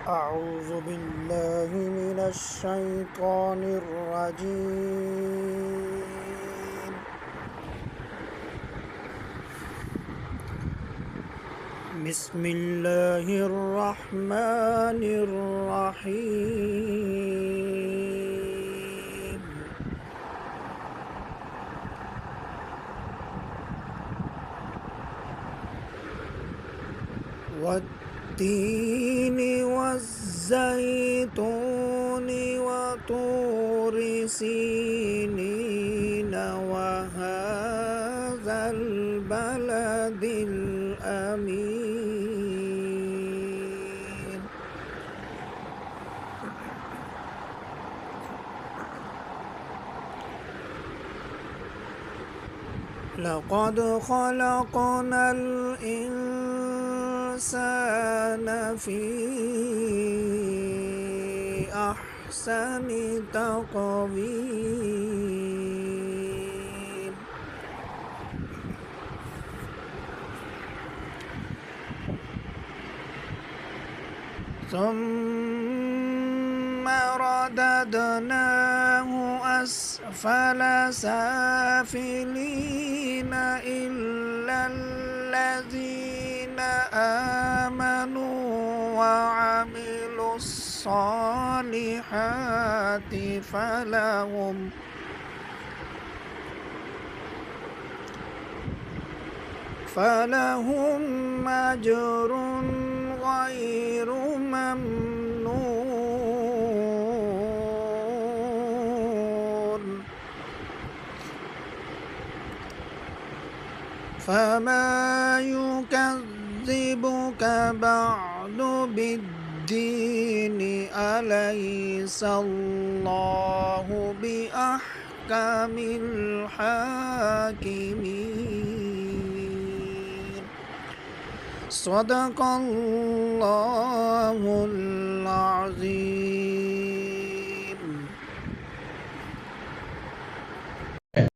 أعوذ بالله من الشيطان الرجيم. بسم الله الرحمن الرحيم. والتين والزيتون وطور سينين وهذا البلد الأمين. لقد خلقنا الإنسان في أحسن تقويم. ثم رددناه أسفل سافلين إلا الذين آمنوا وعملوا الصالحات فلهم أجر غير ممنون. فما يكذبك بعد بالدين أليس الله بأحكم الحاكمين. صدق الله العظيم.